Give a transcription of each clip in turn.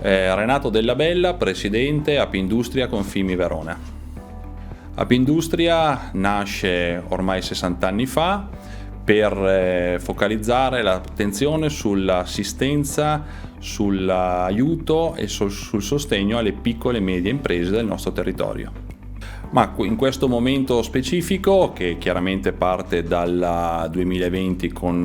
Renato Della Bella, presidente Apindustria Confimi Verona. Apindustria nasce ormai 60 anni fa per focalizzare l'attenzione sull'assistenza, sull'aiuto e sul sostegno alle piccole e medie imprese del nostro territorio. Ma in questo momento specifico, che chiaramente parte dal 2020 con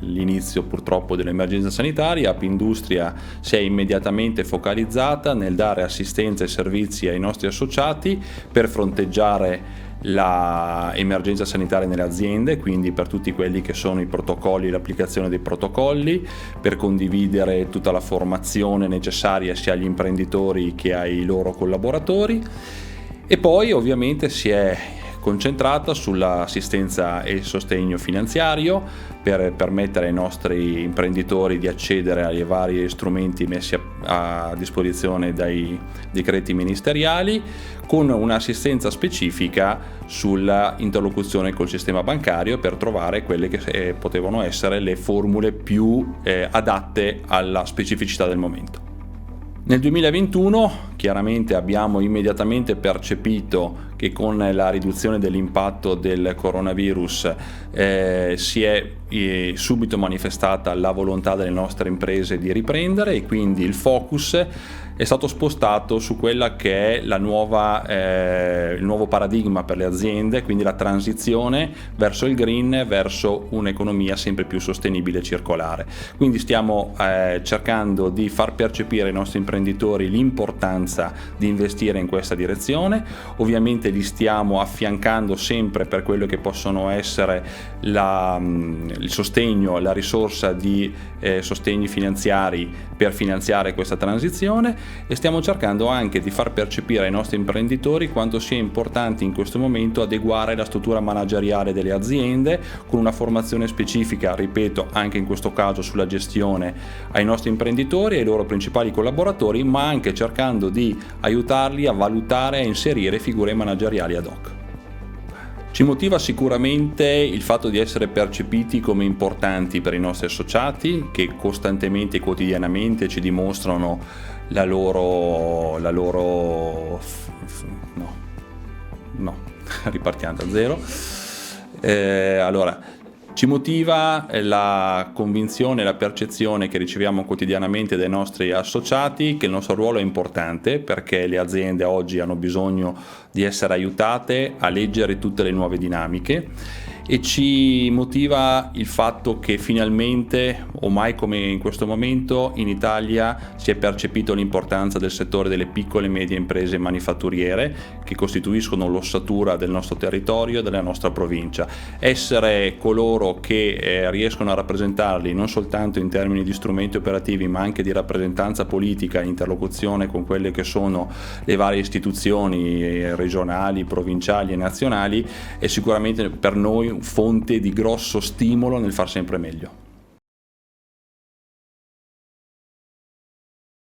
l'inizio purtroppo dell'emergenza sanitaria, Apindustria si è immediatamente focalizzata nel dare assistenza e servizi ai nostri associati per fronteggiare l'emergenza sanitaria nelle aziende, quindi per tutti quelli che sono i protocolli, l'applicazione dei protocolli, per condividere tutta la formazione necessaria sia agli imprenditori che ai loro collaboratori. E poi ovviamente si è concentrata sull'assistenza e il sostegno finanziario per permettere ai nostri imprenditori di accedere ai vari strumenti messi a disposizione dai decreti ministeriali, con un'assistenza specifica sulla interlocuzione col sistema bancario per trovare quelle che potevano essere le formule più adatte alla specificità del momento. Nel 2021 chiaramente abbiamo immediatamente percepito che con la riduzione dell'impatto del coronavirus si è subito manifestata la volontà delle nostre imprese di riprendere, e quindi il focus è stato spostato su quella che è il nuovo paradigma per le aziende, quindi la transizione verso il green, verso un'economia sempre più sostenibile e circolare. Quindi stiamo cercando di far percepire ai nostri imprenditori l'importanza di investire in questa direzione. Ovviamente li stiamo affiancando sempre per quello che possono essere il sostegno, la risorsa di sostegni finanziari per finanziare questa transizione, e stiamo cercando anche di far percepire ai nostri imprenditori quanto sia importante in questo momento adeguare la struttura manageriale delle aziende con una formazione specifica, ripeto, anche in questo caso sulla gestione ai nostri imprenditori e ai loro principali collaboratori, ma anche cercando di aiutarli a valutare e inserire figure manageriali ad hoc. Ci motiva sicuramente il fatto di essere percepiti come importanti per i nostri associati, che costantemente e quotidianamente ci dimostrano ripartiamo da zero. Ci motiva la convinzione e la percezione che riceviamo quotidianamente dai nostri associati che il nostro ruolo è importante, perché le aziende oggi hanno bisogno di essere aiutate a leggere tutte le nuove dinamiche, e ci motiva il fatto che finalmente, o mai come in questo momento, in Italia si è percepito l'importanza del settore delle piccole e medie imprese manifatturiere, che costituiscono l'ossatura del nostro territorio e della nostra provincia. Essere coloro che riescono a rappresentarli non soltanto in termini di strumenti operativi, ma anche di rappresentanza politica, interlocuzione con quelle che sono le varie istituzioni regionali, provinciali e nazionali, è sicuramente per noi fonte di grosso stimolo nel far sempre meglio.